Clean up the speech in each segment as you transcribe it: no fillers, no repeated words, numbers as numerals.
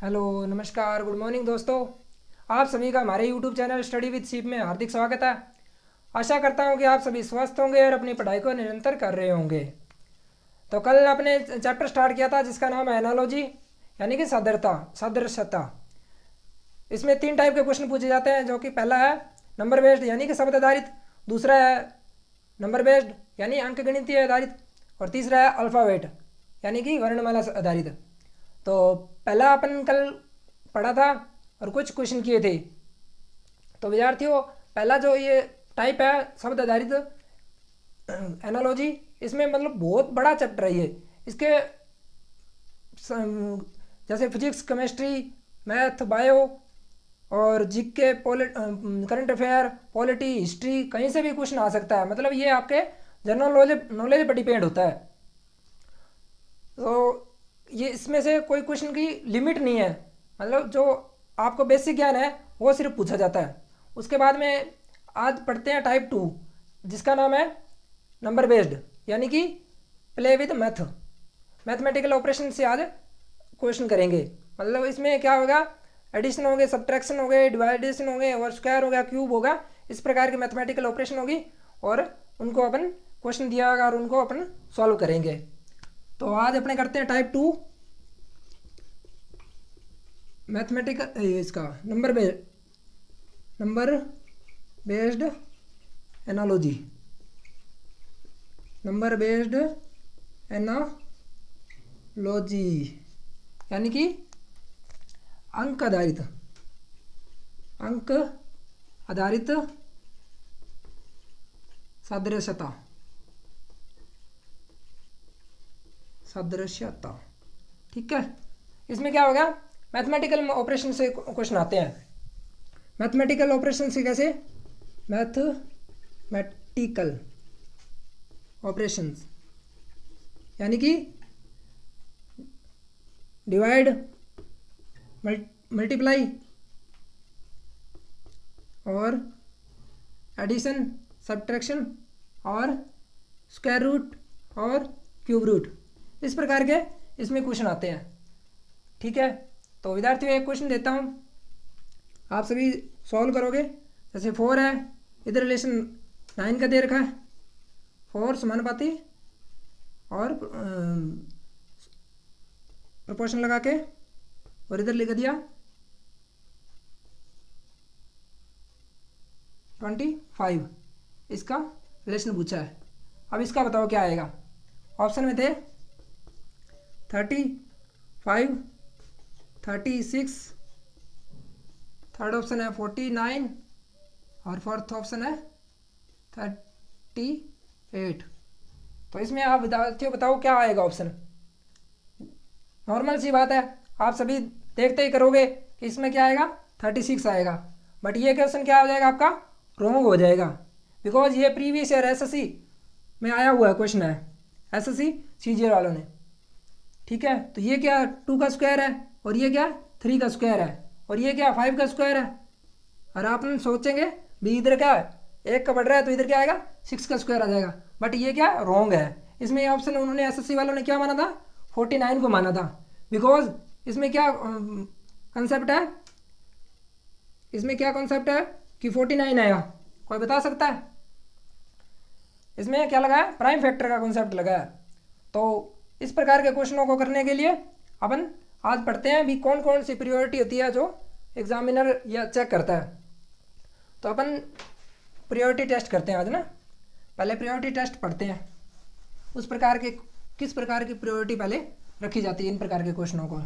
Hello नमस्कार good morning दोस्तों। आप सभी का हमारे यूट्यूब चैनल स्टडी विद सीप में हार्दिक स्वागत है। आशा करता हूँ कि आप सभी स्वस्थ होंगे और अपनी पढ़ाई को निरंतर कर रहे होंगे। तो कल आपने चैप्टर स्टार्ट किया था जिसका नाम है एनालॉजी यानी कि सादृश्यता। इसमें 3 टाइप के क्वेश्चन पूछे जाते हैं, जो कि पहला है नंबर बेस्ड यानी कि शब्द आधारित, दूसरा है नंबर बेस्ड यानी अंक गणितीय आधारित, और तीसरा है अल्फ़ाबेट यानी कि वर्णमाला आधारित। तो पहला अपन कल पढ़ा था और कुछ क्वेश्चन किए थे। तो विद्यार्थियों, पहला जो ये टाइप है शब्द आधारित एनालॉजी, इसमें मतलब बहुत बड़ा चैप्टर है ये। इसके जैसे फिजिक्स, केमिस्ट्री, मैथ, बायो और GK, current affair, polity, history, कहीं से भी क्वेश्चन आ सकता है। मतलब ये आपके जनरल नॉलेज पर डिपेंड होता है। तो ये इसमें से कोई क्वेश्चन की लिमिट नहीं है, मतलब जो आपको बेसिक ज्ञान है वो सिर्फ पूछा जाता है। उसके बाद में आज पढ़ते हैं टाइप 2 जिसका नाम है नंबर बेस्ड यानी कि प्ले विद मैथमेटिकल ऑपरेशन से आज क्वेश्चन करेंगे। मतलब इसमें क्या होगा, एडिशन हो गए, सब्ट्रैक्शन हो गए, डिवाइडेशन हो गए और स्क्वायर हो गया, क्यूब होगा, इस प्रकार की मैथमेटिकल ऑपरेशन होगी और उनको अपन क्वेश्चन दिया होगा और उनको अपन सॉल्व करेंगे। तो आज अपने करते हैं टाइप 2 मैथमेटिकल, इसका number based analogy, number based analogy यानी कि अंक आधारित सादृश्यता। ठीक है, इसमें क्या होगा, मैथमेटिकल ऑपरेशन से क्वेश्चन आते हैं। मैथमेटिकल ऑपरेशन से कैसे, मैथमेटिकल ऑपरेशंस यानी कि डिवाइड, मल्टीप्लाई और एडिशन, सब्ट्रैक्शन और स्क्वायर रूट और क्यूब रूट, इस प्रकार के इसमें क्वेश्चन आते हैं। ठीक है, तो विद्यार्थियों एक क्वेश्चन देता हूँ, आप सभी सॉल्व करोगे। जैसे 4 है, इधर रिलेशन 9 का दे रखा है, 4 समानुपाती और प्रोपोर्शन लगा के और इधर लिख दिया 25, इसका रिलेशन पूछा है। अब इसका बताओ क्या आएगा। ऑप्शन में थे 35, 36, थर्ड ऑप्शन है 49 और फोर्थ ऑप्शन है 38। तो इसमें आप विद्यार्थियों बताओ क्या आएगा ऑप्शन। नॉर्मल सी बात है, आप सभी देखते ही करोगे कि इसमें क्या आएगा, 36 आएगा। बट ये क्वेश्चन क्या हो जाएगा आपका, रॉन्ग हो जाएगा, बिकॉज ये प्रीवियस ईयर एसएससी में आया हुआ है क्वेश्चन है, एसएससी सीजीएल वालों ने। ठीक है, तो ये क्या 2 का स्क्वायर है और ये क्या 3 का स्क्वायर है और ये क्या 5 का स्क्वायर है। और आप सोचेंगे भी इधर क्या है, 1 का बढ़ रहा है तो इधर क्या आएगा 6 का स्क्वायर आ जाएगा। बट ये क्या रॉन्ग है। इसमें ऑप्शन उन्होंने एसएससी वालों ने क्या माना था, 49 को माना था। बिकॉज इसमें क्या कंसेप्ट है, इसमें क्या कॉन्सेप्ट है कि 49 आएगा, कोई बता सकता है। इसमें क्या लगा है, प्राइम फैक्टर का कॉन्सेप्ट लगा है। तो इस प्रकार के क्वेश्चनों को करने के लिए अपन आज पढ़ते हैं भी कौन कौन सी प्रियोरिटी होती है जो एग्जामिनर या चेक करता है। तो अपन प्रियोरिटी टेस्ट करते हैं आज ना। पहले प्रियोरिटी टेस्ट पढ़ते हैं, उस प्रकार के किस प्रकार की प्रियोरिटी पहले रखी जाती है इन प्रकार के क्वेश्चनों को।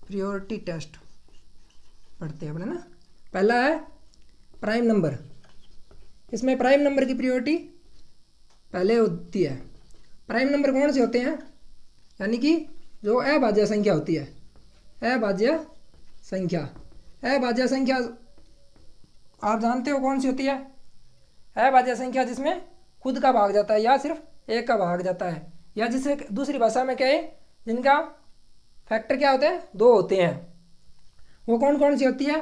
प्रियोरिटी टेस्ट पढ़ते हैं अपने ना। पहला है प्राइम नंबर। इसमें प्राइम नंबर की प्रियोरिटी पहले होती है। प्राइम नंबर कौन से होते हैं, यानी कि जो अभाज्य संख्या होती है, अभाज्य संख्या। अभाज्य संख्या आप जानते हो कौन सी होती है, अभाज्य संख्या जिसमें खुद का भाग जाता है या सिर्फ एक का भाग जाता है, या जिसे दूसरी भाषा में कहे जिनका फैक्टर क्या होते हैं, 2 होते हैं। वो कौन कौन सी होती है,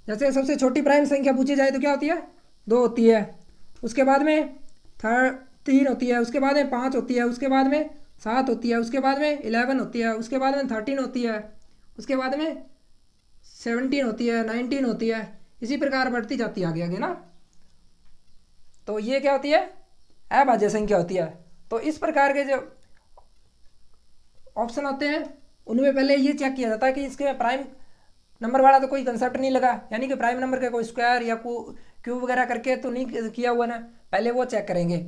जैसे सबसे छोटी प्राइम संख्या पूछी जाए तो क्या होती है, 2 होती है। उसके बाद में 3 होती है, उसके बाद में 5 होती है, उसके बाद में 7 होती है, उसके बाद में 11 होती है, उसके बाद में 13 होती है, उसके बाद में 17 होती है, 19 होती है, इसी प्रकार बढ़ती जाती है आगे आगे ना। तो ये क्या होती है, अभाज्य संख्या होती है। तो इस प्रकार के जो ऑप्शन होते हैं उनमें पहले ये चेक किया जाता है कि इसके प्राइम नंबर वाला तो कोई कंसेप्ट नहीं लगा, यानी कि प्राइम नंबर का कोई स्क्वायर या क्यूब वगैरह करके तो नहीं किया हुआ ना, पहले वो चेक करेंगे।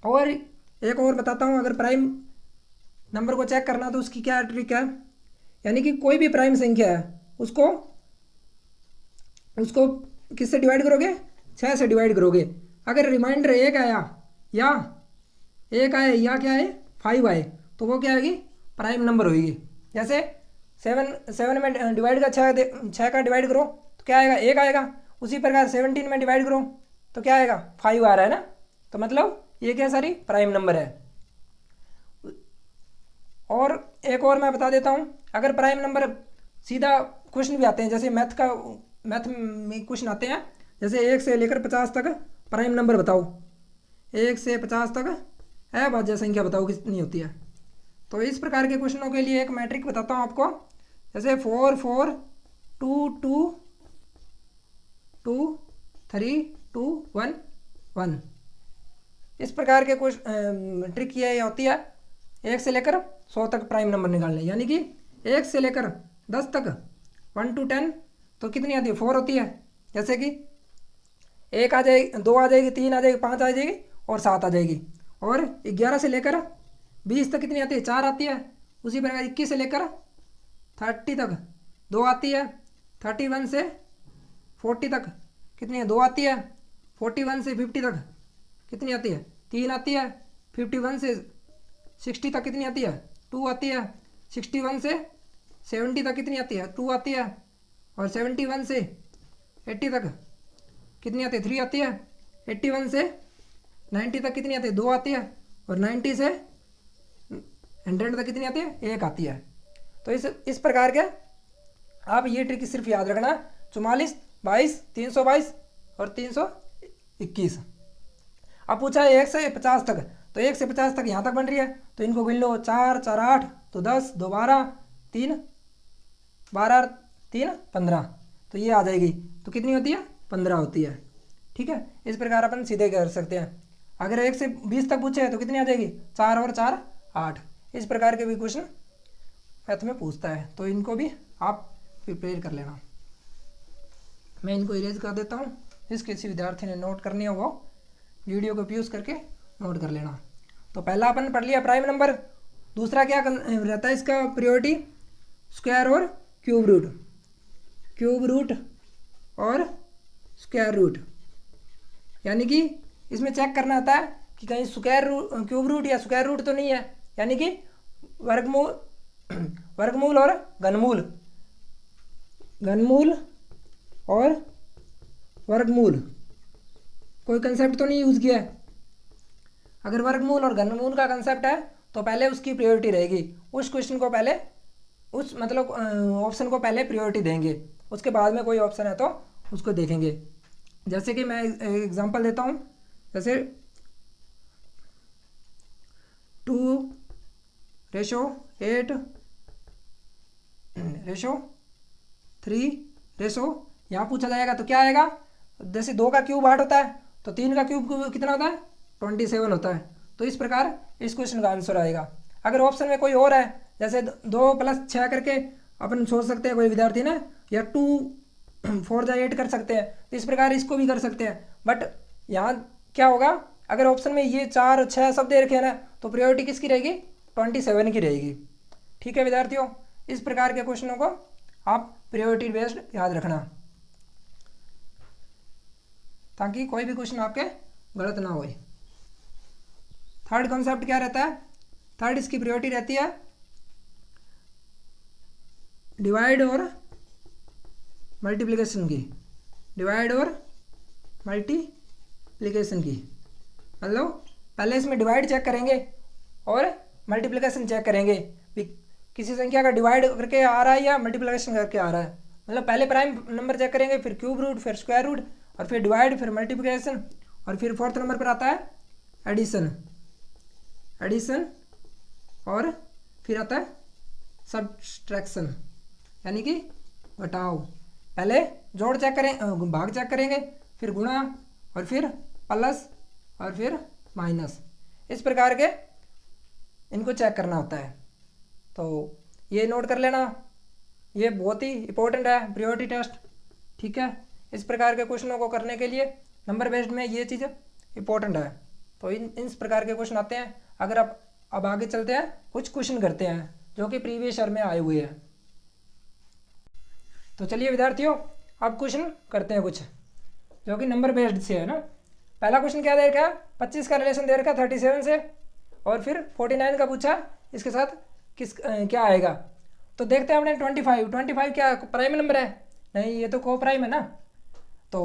और एक और बताता हूँ, अगर प्राइम नंबर को चेक करना तो उसकी क्या ट्रिक है, यानी कि कोई भी प्राइम संख्या है उसको उसको किससे डिवाइड करोगे, 6 से डिवाइड करोगे। अगर रिमाइंडर 1 आया या 1 आए या क्या है 5 आए तो वो क्या आएगी, प्राइम नंबर होगी। जैसे 7 में डिवाइड का 6 का डिवाइड करो तो क्या आएगा, 1 आएगा। उसी प्रकार 17 में डिवाइड करो तो क्या आएगा, 5 आ रहा है ना। तो मतलब ये क्या सारी प्राइम नंबर है। और एक और मैं बता देता हूँ, अगर प्राइम नंबर सीधा क्वेश्चन भी आते हैं, जैसे मैथ में क्वेश्चन आते हैं, जैसे 1 से लेकर 50 तक प्राइम नंबर बताओ, 1 से 50 तक अभाज्य संख्या बताओ कितनी होती है। तो इस प्रकार के क्वेश्चनों के लिए एक मैट्रिक बताता हूँ आपको, जैसे 4 4 2 2 2 3 2 1 1। इस प्रकार के ट्रिक ये होती है 1 से लेकर 100 तक प्राइम नंबर निकालने, यानी कि 1 से लेकर 10 तक 1 to 10 तो कितनी आती है, 4 होती है। जैसे कि 1 आ जाएगी, 2 आ जाएगी, 3 आ जाएगी, 5 आ जाएगी और 7 आ जाएगी। और 11 से लेकर 20 तक कितनी आती है, 4 आती है। उसी प्रकार 21 से लेकर 30 तक 2 आती है। 31 से 40 तक कितनी है, 2 आती है। 41 से 50 तक कितनी आती है, 3 आती है। 51 से 60 तक कितनी आती है, 2 आती है। 61 से 70 तक कितनी आती है, 2 आती है। और 71 से 80 तक कितनी आती है, 3 आती है। 81 से 90 तक कितनी आती है, 2 आती है। और 90 से 100 तक कितनी आती है, 1 आती है। तो इस प्रकार के आप ये ट्रिक सिर्फ याद रखना, 44 22 322 और 321। अब पूछा है 1 से 50 तक, तो 1 से 50 तक यहाँ तक बन रही है, तो इनको गिन लो, 4 4 8 तो 10 2 12 3 12 3 15, तो ये आ जाएगी। तो कितनी होती है, 15 होती है। ठीक है, इस प्रकार अपन सीधे कर सकते हैं। अगर 1 से 20 तक पूछे तो कितनी आ जाएगी, 4 और 4 8। इस प्रकार के भी क्वेश्चन मैथ में पूछता है, तो इनको भी आप प्रिपेयर कर लेना। मैं इनको इरेज कर देता हूँ, जिस किसी विद्यार्थी ने नोट करनी हो वो वीडियो को यूज़ करके नोट कर लेना। तो पहला अपन पढ़ लिया प्राइम नंबर, दूसरा क्या रहता है इसका प्रायोरिटी, स्क्वायर और क्यूब रूट, क्यूब रूट और स्क्वायर रूट। यानी कि इसमें चेक करना आता है कि कहीं स्क्वायर रूट क्यूब रूट या स्क्वायर रूट तो नहीं है, यानी कि वर्गमूल और घनमूल, घनमूल और वर्गमूल कोई कंसेप्ट तो नहीं यूज़ किया है। अगर वर्गमूल और घनमूल का कंसेप्ट है तो पहले उसकी प्रायोरिटी रहेगी, उस क्वेश्चन को पहले उस मतलब ऑप्शन को पहले प्रायोरिटी देंगे, उसके बाद में कोई ऑप्शन है तो उसको देखेंगे। जैसे कि मैं एग्जांपल देता हूँ, जैसे 2:8:3 यहाँ पूछा जाएगा तो क्या आएगा, जैसे 2 का क्यूब 8 होता है तो 3 का क्यूब कितना होता है, 27 होता है। तो इस प्रकार इस क्वेश्चन का आंसर आएगा। अगर ऑप्शन में कोई और है, जैसे 2 + 6 करके अपन सोच सकते हैं कोई विद्यार्थी ने, या 2 4 8 कर सकते हैं, तो इस प्रकार इसको भी कर सकते हैं। बट यहाँ क्या होगा, अगर ऑप्शन में ये 4 6 सब दे रखे हैं ना, तो प्रायोरिटी किसकी रहेगी, 27 की रहेगी। ठीक है विद्यार्थियों, इस प्रकार के क्वेश्चनों को आप प्रायोरिटी बेस्ड याद रखना, ताकि कोई भी क्वेश्चन आपके गलत ना हो। थर्ड कॉन्सेप्ट क्या रहता है, थर्ड इसकी प्रायोरिटी रहती है डिवाइड और मल्टीप्लिकेशन की, डिवाइड और मल्टीप्लिकेशन की। मतलब पहले इसमें डिवाइड चेक करेंगे और मल्टीप्लिकेशन चेक करेंगे, किसी संख्या का डिवाइड करके आ रहा है या मल्टीप्लिकेशन करके आ रहा है। मतलब पहले प्राइम नंबर चेक करेंगे, फिर क्यूब रूट, फिर स्क्वायर रूट, और फिर डिवाइड, फिर मल्टीप्लिकेशन, और फिर 4th नंबर पर आता है एडिशन, एडिशन और फिर आता है सब्सट्रैक्शन, यानी कि घटाव। पहले जोड़ चेक करें, भाग चेक करेंगे, फिर गुणा, और फिर प्लस, और फिर माइनस। इस प्रकार के इनको चेक करना होता है। तो ये नोट कर लेना, ये बहुत ही इम्पोर्टेंट है, प्रायोरिटी टेस्ट। ठीक है, इस प्रकार के क्वेश्चनों को करने के लिए नंबर बेस्ड में ये चीज़ इम्पोर्टेंट है। तो इस प्रकार के क्वेश्चन आते हैं। अगर आप अब आगे चलते हैं, कुछ क्वेश्चन करते हैं जो कि प्रीवियस ईयर में आए हुए हैं। तो चलिए विद्यार्थियों, अब क्वेश्चन करते हैं कुछ जो कि नंबर बेस्ड से है ना। पहला क्वेश्चन क्या दे रखा है, 25 का रिलेशन दे रखा है 37 से, और फिर 49 का पूछा, इसके साथ क्या आएगा। तो देखते हैं अपने 25 क्या प्राइम नंबर है? नहीं, ये तो को प्राइम है ना। तो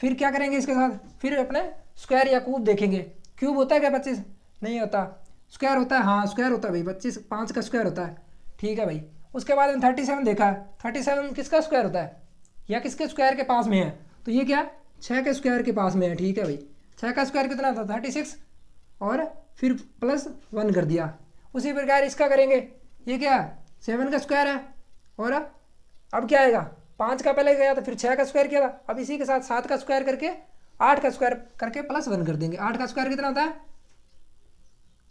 फिर क्या करेंगे इसके साथ, फिर अपने स्क्वायर या क्यूब देखेंगे। क्यूब होता है क्या 25? नहीं होता। स्क्वायर होता है, हाँ स्क्वायर होता है भाई, 25 5 का स्क्वायर होता है। ठीक है भाई। उसके बाद 37 देखा है, 37 किसका स्क्वायर होता है या किसके स्क्वायर के पास में है? तो ये क्या 6 के स्क्वायर के पास में है। ठीक है भाई, 6 का स्क्वायर कितना था 36, और फिर प्लस 1 कर दिया। उसी प्रकार इसका करेंगे, ये क्या 7 का स्क्वायर है, और अब क्या आएगा 5 का पहले गया तो फिर 6 का स्क्वायर किया था, अब इसी के साथ 7 का स्क्वायर करके 8 का स्क्वायर करके प्लस 1 कर देंगे। 8 का स्क्वायर कितना होता है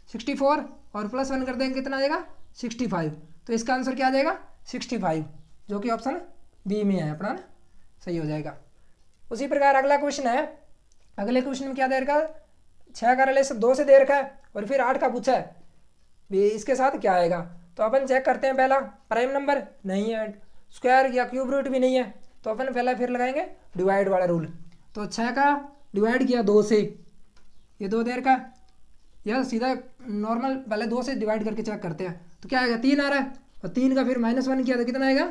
64, और प्लस 1 कर देंगे कितना आएगा 65। तो इसका आंसर क्या आ जाएगा 65, जो कि ऑप्शन बी में है अपना ना, सही हो जाएगा। उसी प्रकार अगला क्वेश्चन है। अगले क्वेश्चन में क्या दे रखा है, 6 का रिलेशन 2 से दे रखा है, और फिर 8 का पूछा है, भी इसके साथ क्या आएगा। तो अपन चेक करते हैं, पहला प्राइम नंबर नहीं है, स्क्वायर या क्यूब रूट भी नहीं है, तो अपन पहला फिर लगाएंगे डिवाइड वाला रूल। तो 6 का डिवाइड किया 2 से, ये 2 दे रखा है, यह सीधा नॉर्मल पहले 2 से डिवाइड करके चेक करते हैं। तो क्या आएगा 3 आ रहा है, और 3 का फिर -1 किया तो कितना आएगा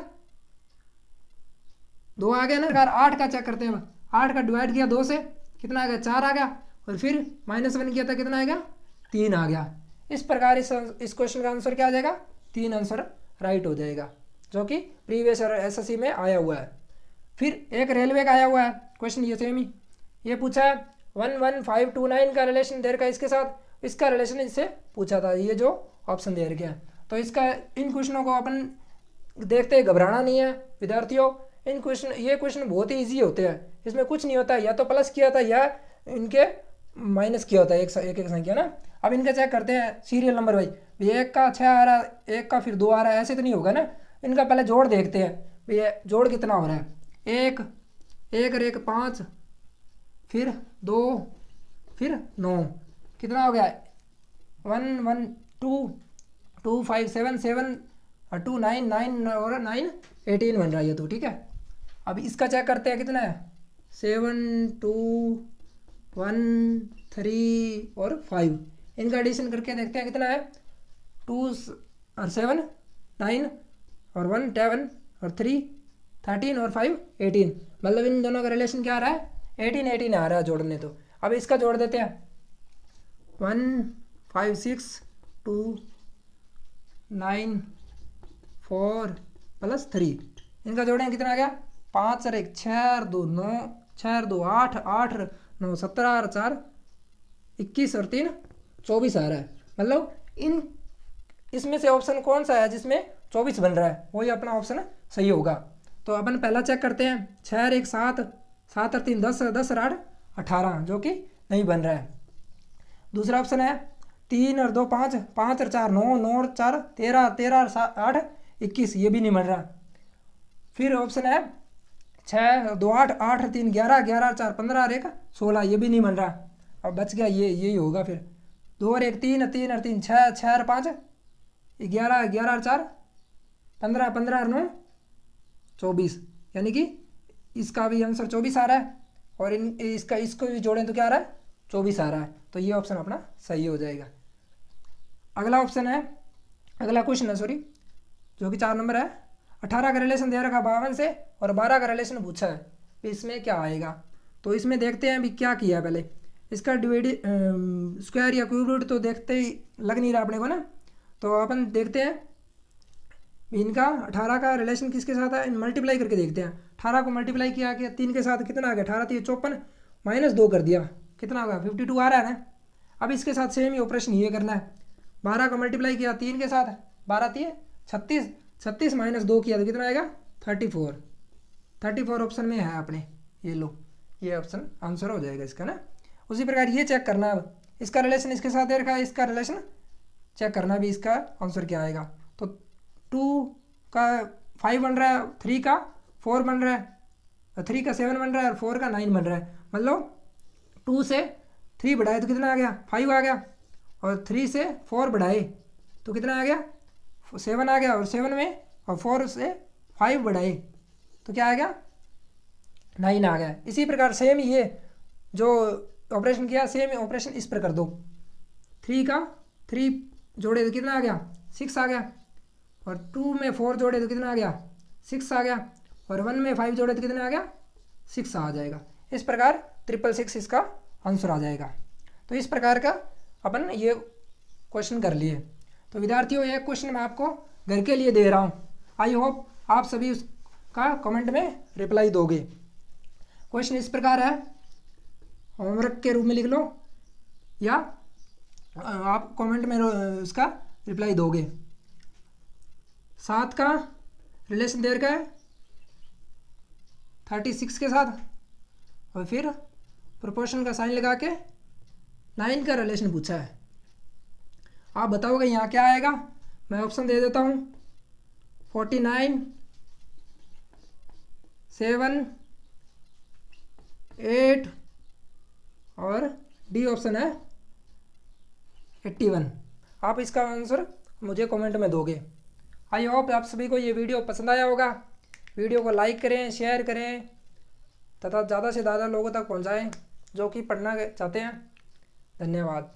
2 आ गया ना। 8 का चेक करते हैं, 8 का डिवाइड किया 2 से कितना आ गया 4 आ गया, और फिर -1 किया था कितना आएगा 3 आ गया। इस प्रकार इस क्वेश्चन का आंसर क्या आ जाएगा 3 आंसर राइट हो जाएगा, जो कि प्रीवियस एसएससी में आया हुआ है। फिर एक रेलवे का आया हुआ है क्वेश्चन, ये सेम ही, ये पूछा है 11529 का रिलेशन दे रखा है इसके साथ, इसका रिलेशन इससे पूछा था, ये जो ऑप्शन दे रखे हैं। तो इसका इन क्वेश्चनों को अपन देखते ही घबराना नहीं है विद्यार्थियों। ये क्वेश्चन बहुत ही ईजी होते हैं, इसमें कुछ नहीं होता, या तो प्लस किया था या इनके माइनस किया होता है एक संख्या ना। अब इनका चेक करते हैं सीरियल नंबर वाइज, एक का 6 आ रहा है, एक का फिर 2 आ रहा है, ऐसे तो नहीं होगा ना। इनका पहले जोड़ देखते हैं, ये जोड़ कितना हो रहा है, एक और एक 5, फिर 2, फिर 9, कितना हो गया 1 1 2 2 5 7 7 और 2 9 9 और 9 18 बन रहा है ये तो। ठीक है, अब इसका चेक करते हैं कितना है 7 2 1 3 और 5, इनका एडिशन करके देखते हैं कितना है 2 और 7 9 और 1 10 और 3 13 और 5 18, मतलब इन दोनों का रिलेशन क्या आ रहा है 18 18 आ रहा है जोड़ने। तो अब इसका जोड़ देते हैं 1 5 6 2 9 4 प्लस 3, इनका जोड़ें कितना आ गया 5 और 1 6 और 2 9 6 और 2 8 8 9 17 और 4 21 और 3 24 आ रहा है। मतलब इसमें से ऑप्शन कौन सा है जिसमें 24 बन रहा है, वही अपना ऑप्शन सही होगा। तो अपन पहला चेक करते हैं 6 और 1 7 7 और 3 10 10 और 8 18, जो कि नहीं बन रहा है। दूसरा ऑप्शन है 3 और 2 5 5 और 4 9 9 और 4 13 13 और 8 21, ये भी नहीं बन रहा। फिर ऑप्शन है 6 2 8 8 और 3 11 11 और 4 15 और 1 16, ये भी नहीं बन रहा। अब बच गया यही होगा फिर 2 और 1 3 3 और 3 6 6 और 5 11 11 और 4 15 15 और 9 24, यानी कि इसका भी आंसर 24 आ रहा है, और इसको भी जोड़ें तो क्या आ रहा है 24 आ रहा है। तो ये ऑप्शन अपना सही हो जाएगा। अगला ऑप्शन है, अगला क्वेश्चन है सॉरी, जो कि 4 नंबर है। 18 का रिलेशन दे रखा 52 से, और 12 का रिलेशन पूछा है, तो इसमें क्या आएगा। तो इसमें देखते हैं अभी क्या किया है। पहले इसका डिवाइड स्क्वायर या क्यूब रूट तो देखते ही लग नहीं रहा अपने को ना। तो अपन देखते हैं इनका 18 का रिलेशन किसके साथ है, मल्टीप्लाई करके देखते हैं। 18 को मल्टीप्लाई किया कि 3 के साथ कितना आ गया 18 3 54 -2 कर दिया, कितना होगा 52 आ रहा है ना। अब इसके साथ सेम ही ऑपरेशन ये करना है, 12 का मल्टीप्लाई किया 3 के साथ, 12 3 36, 36 माइनस 2 किया तो कितना आएगा 34। 34 ऑप्शन में है अपने, ये लो, ये ऑप्शन आंसर हो जाएगा इसका ना। उसी प्रकार ये चेक करना, अब इसका रिलेशन इसके साथ दे रखा है, इसका रिलेशन चेक करना भी, इसका आंसर क्या आएगा। तो 2 का 5 बन रहा है, 3 का 4 बन रहा है, 3 का 7 बन रहा है और 4 का 9 बन रहा है। मतलब 2 से 3 बढ़ाए तो कितना आ गया 5 आ गया, और 3 से 4 बढ़ाए तो कितना आ गया 7 आ गया, और 7 में और 4 से 5 बढ़ाए तो क्या आ गया 9 आ गया। इसी प्रकार सेम ये जो ऑपरेशन किया, सेम ऑपरेशन इस पर कर दो। 3 का 3 जोड़े तो कितना आ गया 6 आ गया, और 2 में 4 जोड़े तो कितना आ गया 6 आ गया, और 1 में 5 जोड़े तो कितना आ गया 6 आ जाएगा। इस प्रकार 666 इसका आंसर आ जाएगा। तो इस प्रकार का अपन ये क्वेश्चन कर लिए। तो विद्यार्थियों एक क्वेश्चन मैं आपको घर के लिए दे रहा हूँ, आई होप आप सभी उसका कमेंट में रिप्लाई दोगे। क्वेश्चन इस प्रकार है, होमवर्क के रूप में लिख लो या आप कमेंट में उसका रिप्लाई दोगे। 7 का रिलेशन दे रखा है 36 के साथ, और फिर प्रोपोर्शन का साइन लगा के 9 का रिलेशन पूछा है। आप बताओगे यहाँ क्या आएगा। मैं ऑप्शन दे देता हूँ 49, 7, 8 और डी ऑप्शन है 81। आप इसका आंसर मुझे कमेंट में दोगे। आई होप आप सभी को ये वीडियो पसंद आया होगा। वीडियो को लाइक करें, शेयर करें तथा ज़्यादा से ज़्यादा लोगों तक पहुंचाएं जो कि पढ़ना चाहते हैं। धन्यवाद।